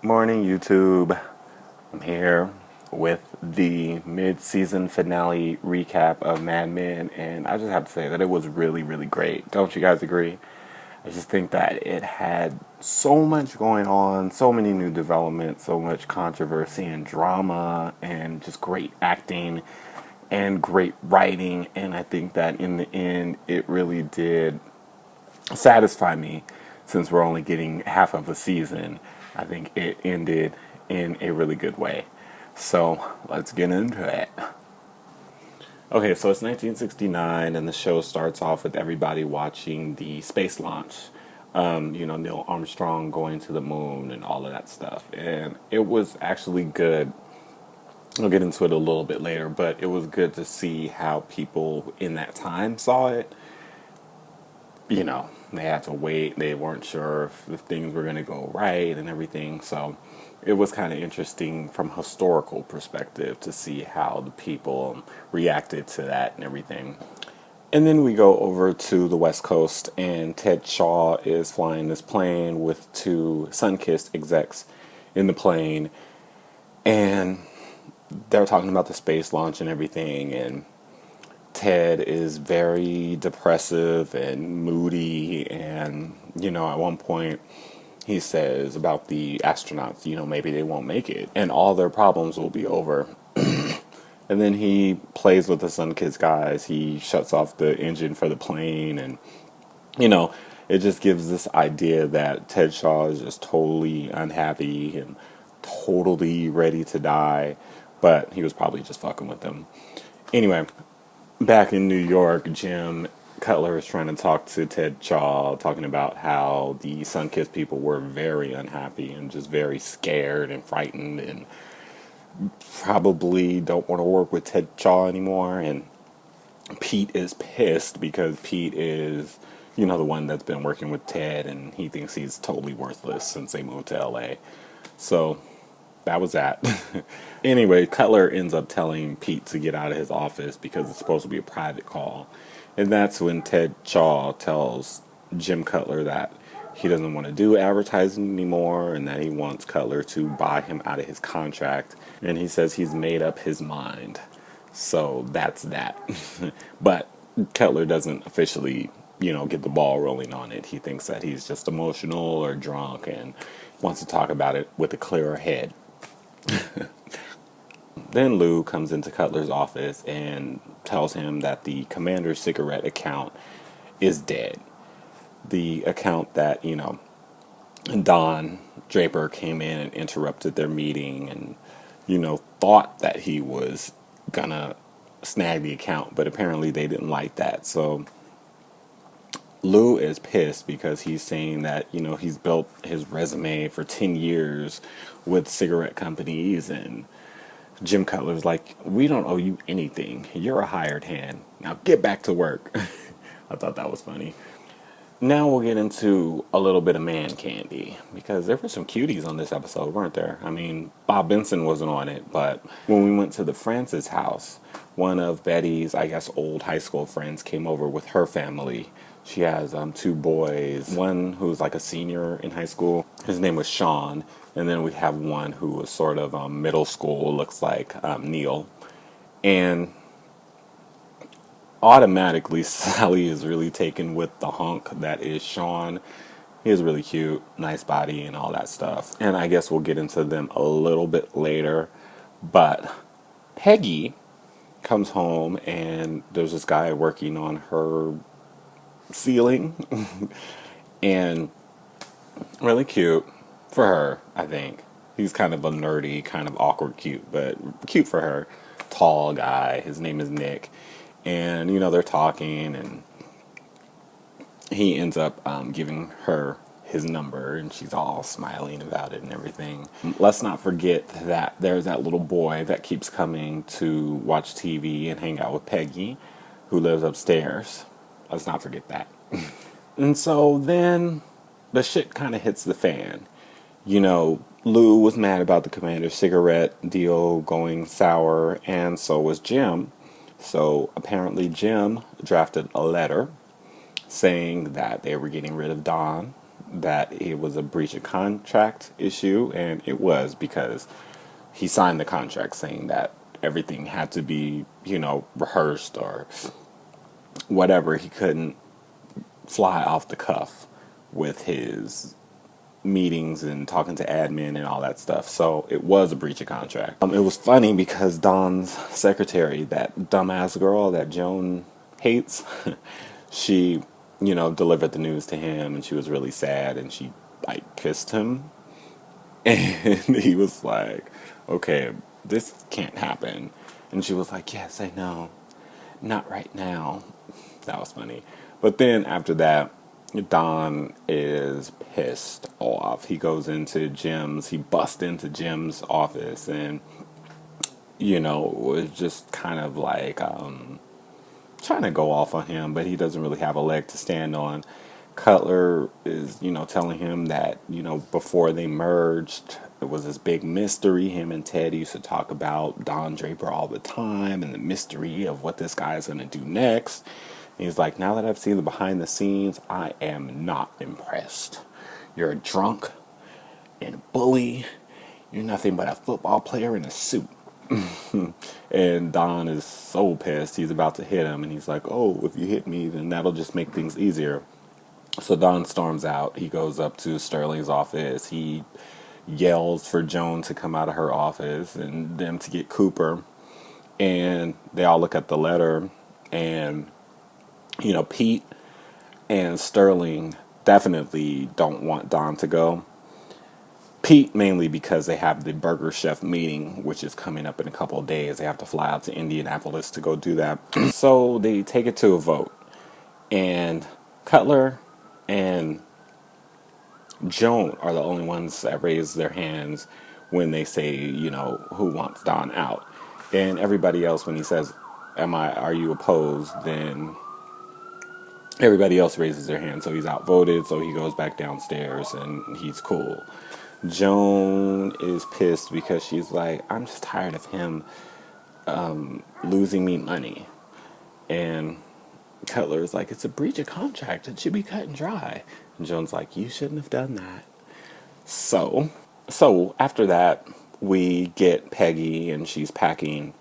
Morning, YouTube. I'm here with the mid-season finale recap of Mad Men, and I just have to say that it was really, really great. Don't you guys agree? I just think that it had so much going on, so many new developments, so much controversy and drama, and just great acting and great writing. And I think that in the end, it really did satisfy me since we're only getting half of a season. I think it ended in a really good way. So let's get into it. Okay, so it's 1969, and the show starts off with everybody watching the space launch. Neil Armstrong going to the moon and all of that stuff. And it was actually good. I'll get into it a little bit later, but it was good to see how people in that time saw it. They had to wait. They weren't sure if things were going to go right and everything. So it was kind of interesting from a historical perspective to see how the people reacted to that and everything. And then we go over to the West Coast, and Ted Shaw is flying this plane with two Sunkist execs in the plane. And they're talking about the space launch and everything, and Ted is very depressive and moody, and at one point he says about the astronauts, maybe they won't make it and all their problems will be over. And then he plays with the Sunkist guys. He shuts off the engine for the plane, and it just gives this idea that Ted Shaw is just totally unhappy and totally ready to die, but he was probably just fucking with them. Anyway, back in New York, Jim Cutler is trying to talk to Ted Shaw, talking about how the Sunkist people were very unhappy and just very scared and frightened and probably don't want to work with Ted Shaw anymore. And Pete is pissed because Pete is, the one that's been working with Ted, and he thinks he's totally worthless since they moved to LA. So that was that. Anyway, Cutler ends up telling Pete to get out of his office because it's supposed to be a private call. And that's when Ted Shaw tells Jim Cutler that he doesn't want to do advertising anymore and that he wants Cutler to buy him out of his contract. And he says he's made up his mind. So that's that. But Cutler doesn't officially, get the ball rolling on it. He thinks that he's just emotional or drunk and wants to talk about it with a clearer head. Then Lou comes into Cutler's office and tells him that the Commander's cigarette account is dead. The account that, Don Draper came in and interrupted their meeting and, thought that he was gonna snag the account, but apparently they didn't like that. So Lou is pissed because he's saying that, he's built his resume for 10 years with cigarette companies, and Jim Cutler's like, we don't owe you anything. You're a hired hand. Now get back to work. I thought that was funny. Now we'll get into a little bit of man candy, because there were some cuties on this episode, weren't there? I mean, Bob Benson wasn't on it, but when we went to the Francis house, one of Betty's, I guess, old high school friends came over with her family. She has two boys, one who's like a senior in high school. His name was Sean. And then we have one who was sort of middle school, looks like Neil. And automatically, Sally is really taken with the hunk that is Sean. He is really cute, nice body and all that stuff. And I guess we'll get into them a little bit later. But Peggy comes home, and there's this guy working on her ceiling. And really cute for her, I think. He's kind of a nerdy, kind of awkward cute, but cute for her. Tall guy. His name is Nick. And, they're talking, and he ends up giving her his number, and she's all smiling about it and everything. Let's not forget that there's that little boy that keeps coming to watch TV and hang out with Peggy, who lives upstairs. Let's not forget that. And so then the shit kind of hits the fan. Lou was mad about the Commander's cigarette deal going sour, and so was Jim. So apparently Jim drafted a letter saying that they were getting rid of Don, that it was a breach of contract issue, and it was because he signed the contract saying that everything had to be, rehearsed or whatever. He couldn't fly off the cuff with his meetings and talking to admin and all that stuff. So it was a breach of contract. It was funny because Don's secretary, that dumbass girl that Joan hates, she, delivered the news to him, and she was really sad, and she like kissed him, and he was like, okay, this can't happen. And she was like, yes, I know, not right now. That was funny. But then after that, Don is pissed off. He goes into Jim's, he busts into Jim's office, and, was just kind of like trying to go off on him, but he doesn't really have a leg to stand on. Cutler is, telling him that, before they merged, it was this big mystery. Him and Ted used to talk about Don Draper all the time and the mystery of what this guy is going to do next. And he's like, now that I've seen the behind the scenes, I am not impressed. You're a drunk and a bully. You're nothing but a football player in a suit. And Don is so pissed. He's about to hit him, and he's like, oh, if you hit me, then that'll just make things easier. So Don storms out. He goes up to Sterling's office. He yells for Joan to come out of her office and them to get Cooper. And they all look at the letter, and Pete and Sterling definitely don't want Don to go. Pete mainly because they have the Burger Chef meeting, which is coming up in a couple of days. They have to fly out to Indianapolis to go do that. So they take it to a vote. And Cutler and Joan are the only ones that raise their hands when they say, who wants Don out. And everybody else, when he says, are you opposed? Then everybody else raises their hand. So he's outvoted. So he goes back downstairs and he's cool. Joan is pissed because she's like, I'm just tired of him losing me money. And Cutler is like, it's a breach of contract. It should be cut and dry. And Joan's like, you shouldn't have done that. So after that, we get Peggy, and she's packing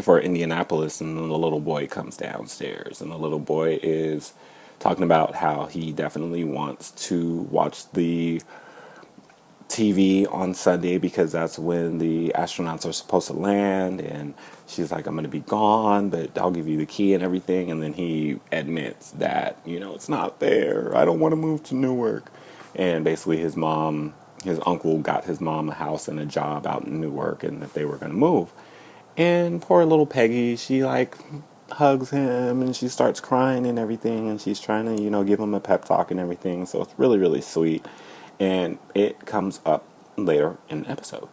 for Indianapolis, and then the little boy comes downstairs, and the little boy is talking about how he definitely wants to watch the TV on Sunday because that's when the astronauts are supposed to land. And she's like, I'm going to be gone, but I'll give you the key and everything. And then he admits that, it's not there. I don't want to move to Newark. And basically his uncle got his mom a house and a job out in Newark, and that they were going to move. And poor little Peggy, she like hugs him and she starts crying and everything. And she's trying to, give him a pep talk and everything. So it's really, really sweet. And it comes up later in the episode.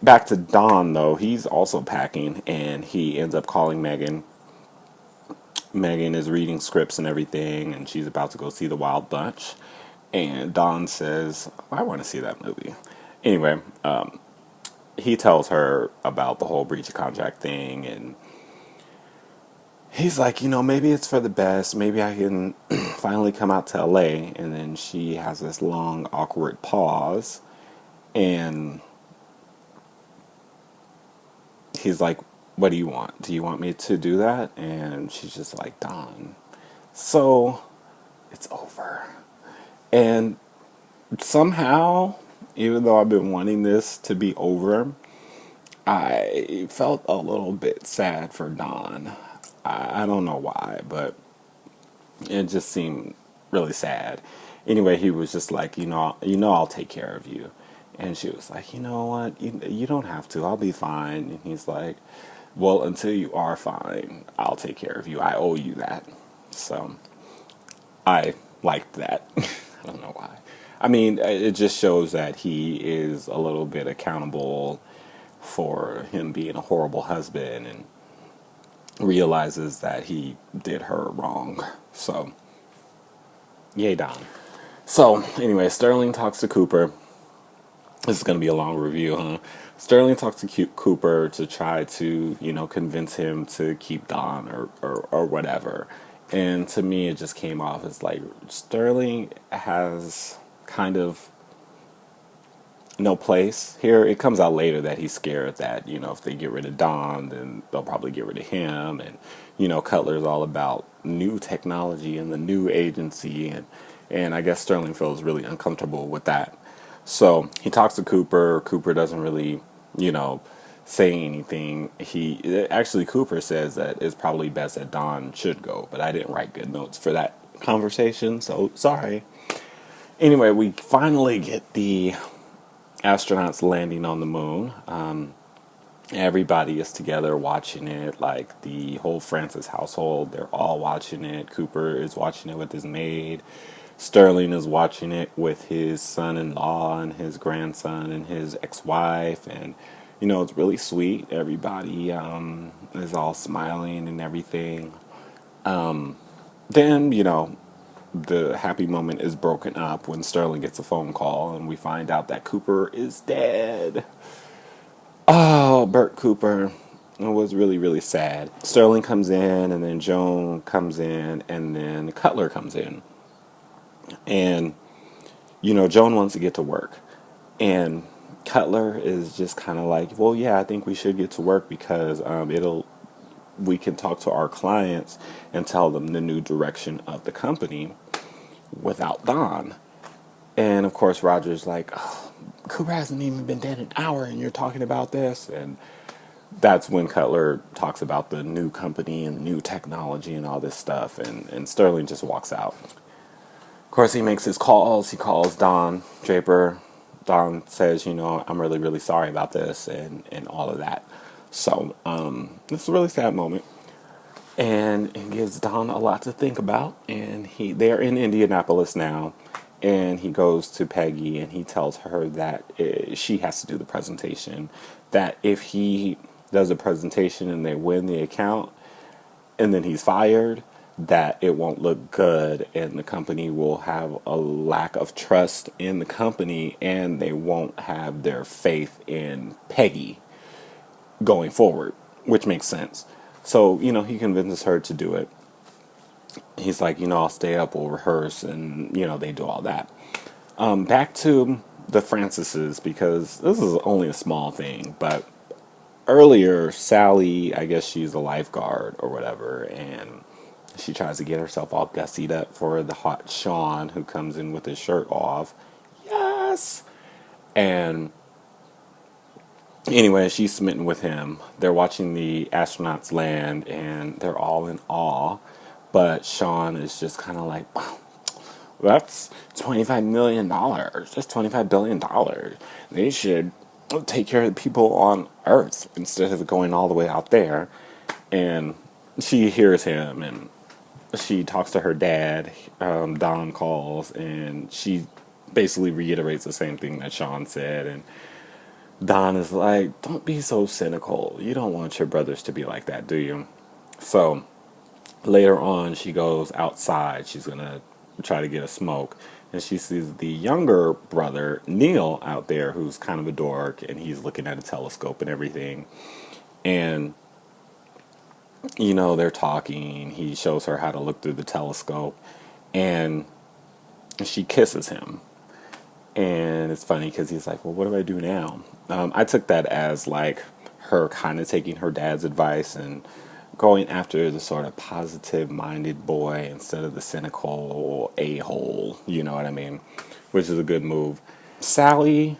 Back to Don, though. He's also packing, and he ends up calling Megan. Megan is reading scripts and everything, and she's about to go see The Wild Bunch. And Don says, I want to see that movie. Anyway, he tells her about the whole breach of contract thing, and he's like, maybe it's for the best. Maybe I can finally come out to LA. And then she has this long, awkward pause. And he's like, what do you want? Do you want me to do that? And she's just like, Don. So it's over. And somehow, even though I've been wanting this to be over, I felt a little bit sad for Don. I don't know why, but it just seemed really sad. Anyway, he was just like, I'll take care of you. And she was like, you know what? You don't have to. I'll be fine. And he's like, well, until you are fine, I'll take care of you. I owe you that. So I liked that. I don't know why. I mean, it just shows that he is a little bit accountable for him being a horrible husband, and realizes that he did her wrong. So, yay, Don. So, anyway, Sterling talks to Cooper. This is going to be a long review, huh? Sterling talks to Cooper to try to, convince him to keep Don or whatever. And to me, it just came off as like Sterling has kind of no place here. It comes out later that he's scared that, if they get rid of Don, then they'll probably get rid of him. And, Cutler's all about new technology and the new agency. And I guess Sterling feels really uncomfortable with that. So he talks to Cooper. Cooper doesn't really, say anything. Cooper says that it's probably best that Don should go, but I didn't write good notes for that conversation, so sorry. Anyway, we finally get the astronauts landing on the moon. Everybody is together watching it, like the whole Francis household. They're all watching it. Cooper is watching it with his maid. Sterling is watching it with his son-in-law and his grandson and his ex-wife. And, it's really sweet. Everybody is all smiling and everything. Then, the happy moment is broken up when Sterling gets a phone call and we find out that Cooper is dead. Oh, Bert Cooper. It was really, really sad. Sterling comes in, and then Joan comes in, and then Cutler comes in. And, Joan wants to get to work. And Cutler is just kind of like, well, yeah, I think we should get to work because we can talk to our clients and tell them the new direction of the company without Don. And, of course, Roger's like, oh, Cooper hasn't even been dead an hour and you're talking about this. And that's when Cutler talks about the new company and the new technology and all this stuff. And Sterling just walks out. Of course, he makes his calls. He calls Don Draper. Don says, I'm really, really sorry about this and all of that. So it's a really sad moment. And it gives Don a lot to think about. And they're in Indianapolis now. And he goes to Peggy and he tells her that she has to do the presentation. That if he does a presentation and they win the account and then he's fired, that it won't look good and the company will have a lack of trust in the company and they won't have their faith in Peggy going forward, which makes sense. So, he convinces her to do it. He's like, I'll stay up, we'll rehearse, and, they do all that. Back to the Francises, because this is only a small thing, but earlier, Sally, I guess she's a lifeguard or whatever, and she tries to get herself all gussied up for the hot Sean, who comes in with his shirt off. Yes! And anyway, she's smitten with him. They're watching the astronauts land, and they're all in awe. But Sean is just kind of like, wow, that's $25 million. That's $25 billion. They should take care of the people on Earth instead of going all the way out there. And she hears him, and she talks to her dad. Don calls, and she basically reiterates the same thing that Sean said. And Don is like, don't be so cynical. You don't want your brothers to be like that, do you? So later on, she goes outside. She's going to try to get a smoke. And she sees the younger brother, Neil, out there, who's kind of a dork. And he's looking at a telescope and everything. And, they're talking. He shows her how to look through the telescope. And she kisses him. And it's funny because he's like, well, what do I do now? I took that as like her kind of taking her dad's advice and going after the sort of positive-minded boy instead of the cynical a-hole, you know what I mean? Which is a good move. Sally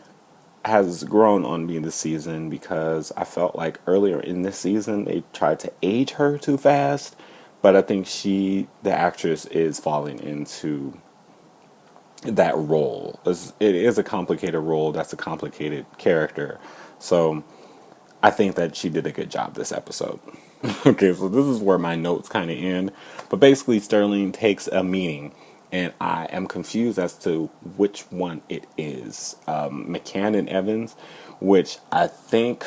has grown on me this season because I felt like earlier in this season they tried to age her too fast, but I think the actress, is falling into that role. It is a complicated role. That's a complicated character. So I think that she did a good job this episode. Okay, so this is where my notes kind of end. But basically, Sterling takes a meeting, and I am confused as to which one it is. McCann and Evans, which I think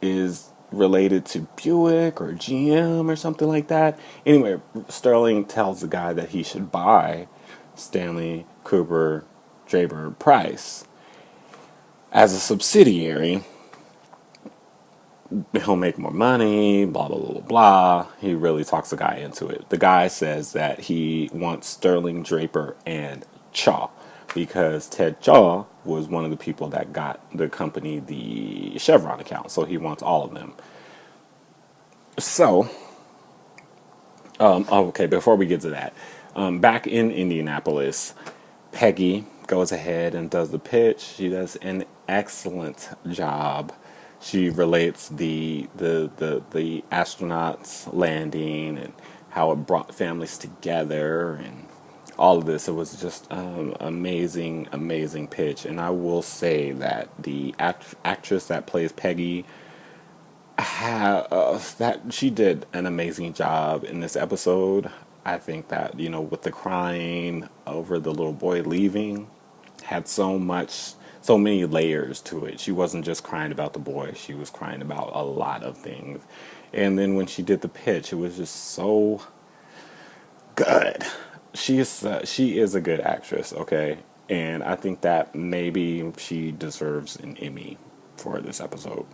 is related to Buick or GM or something like that. Anyway, Sterling tells the guy that he should buy Stanley Cooper Draper Price as a subsidiary. he'll make more money, blah, blah, blah, blah, blah. He really talks the guy into it. The guy says that he wants Sterling, Draper, and Chaw because Ted Chaw was one of the people that got the company the Chevron account. So he wants all of them. So, okay, before we get to that, back in Indianapolis, Peggy goes ahead and does the pitch. She does an excellent job. She relates the astronauts landing and how it brought families together and all of this. It was just amazing, amazing pitch. And I will say that the actress that plays Peggy, that she did an amazing job in this episode. I think that, with the crying over the little boy leaving, had so many layers to it. She wasn't just crying about the boy, she was crying about a lot of things. And then when she did the pitch, it was just so good. She is a good actress, okay? And I think that maybe she deserves an Emmy for this episode.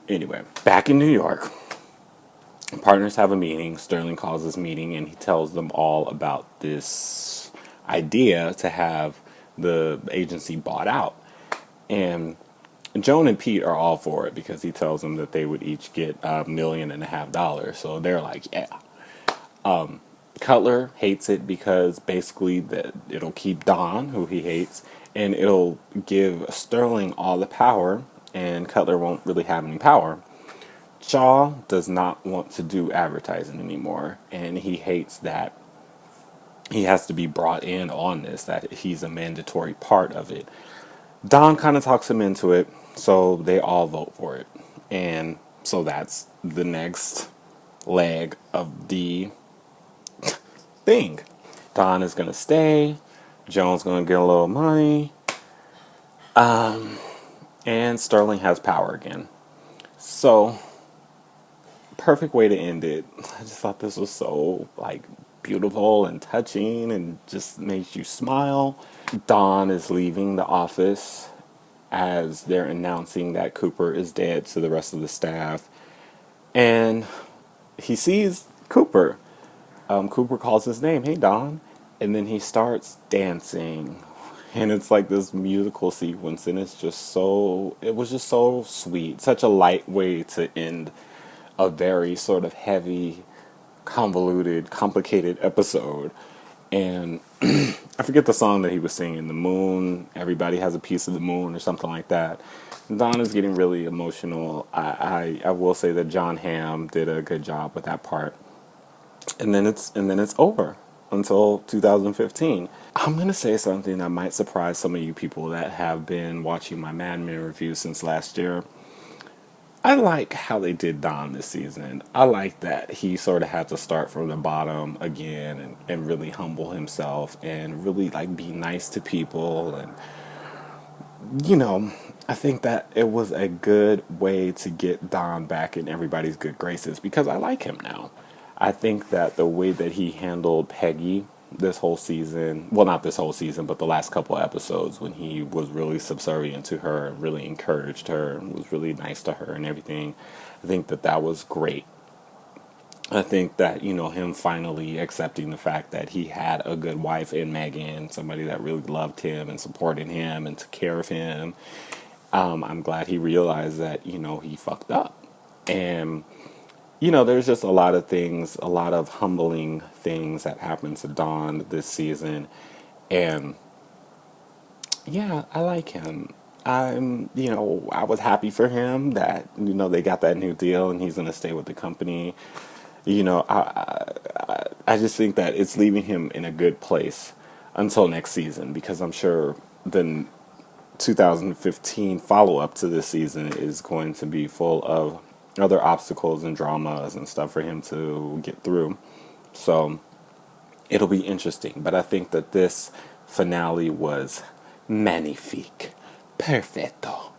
Anyway, back in New York, partners have a meeting. Sterling calls this meeting and he tells them all about this idea to have the agency bought out. And Joan and Pete are all for it because he tells them that they would each get $1.5 million. So they're like, yeah. Cutler hates it because basically it'll keep Don, who he hates, and it'll give Sterling all the power, and Cutler won't really have any power. Chaw does not want to do advertising anymore, and he hates that he has to be brought in on this, that he's a mandatory part of it. Don kind of talks him into it, so they all vote for it. And so that's the next leg of the thing. Don is going to stay. Joan's going to get a little money. And Sterling has power again. So, perfect way to end it. I just thought this was so, beautiful and touching and just makes you smile. Don is leaving the office as they're announcing that Cooper is dead to the rest of the staff. And he sees Cooper. Cooper calls his name, "Hey, Don." And then he starts dancing. And it's like this musical sequence. And it was just so sweet. Such a light way to end a very sort of heavy, convoluted, complicated episode. And I forget the song that he was singing, "The Moon, Everybody Has a Piece of the Moon," or something like that. Don is getting really emotional. I will say that John Hamm did a good job with that part. And then it's over until 2015. I'm going to say something that might surprise some of you people that have been watching my Mad Men review since last year. I like how they did Don this season. I like that he sort of had to start from the bottom again and really humble himself and really be nice to people. And, I think that it was a good way to get Don back in everybody's good graces because I like him now. I think that the way that he handled Peggy this whole season, well, not this whole season, but the last couple of episodes when he was really subservient to her and really encouraged her and was really nice to her and everything, I think that was great. I think that, him finally accepting the fact that he had a good wife in Megan, somebody that really loved him and supported him and took care of him. I'm glad he realized that, he fucked up. And there's just a lot of things, a lot of humbling things that happened to Don this season. And, yeah, I like him. I was happy for him that, they got that new deal and he's going to stay with the company. I just think that it's leaving him in a good place until next season because I'm sure the 2015 follow-up to this season is going to be full of other obstacles and dramas and stuff for him to get through. So it'll be interesting. But I think that this finale was magnifique. Perfetto.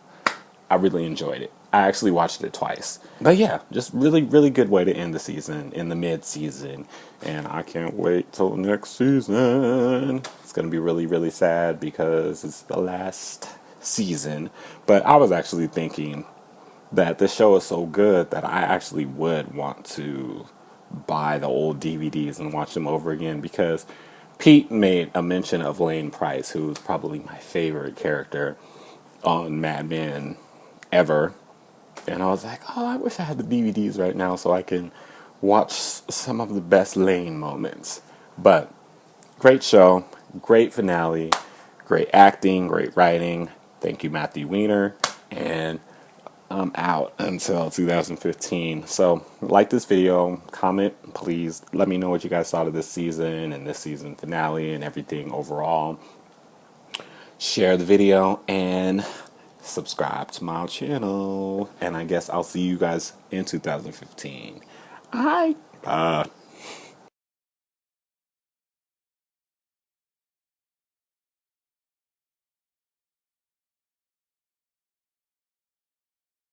I really enjoyed it. I actually watched it twice. But yeah, just really, really good way to end the season in the mid-season. And I can't wait till next season. It's going to be really, really sad because it's the last season. But I was actually thinking that the show is so good that I actually would want to buy the old DVDs and watch them over again, because Pete made a mention of Lane Price, who's probably my favorite character on Mad Men ever. And I was like, oh, I wish I had the DVDs right now so I can watch some of the best Lane moments. But great show, great finale, great acting, great writing. Thank you, Matthew Weiner. And I'm out until 2015. So, like this video, comment, please. Let me know what you guys thought of this season and this season finale and everything overall. Share the video and subscribe to my channel. And I guess I'll see you guys in 2015. Bye.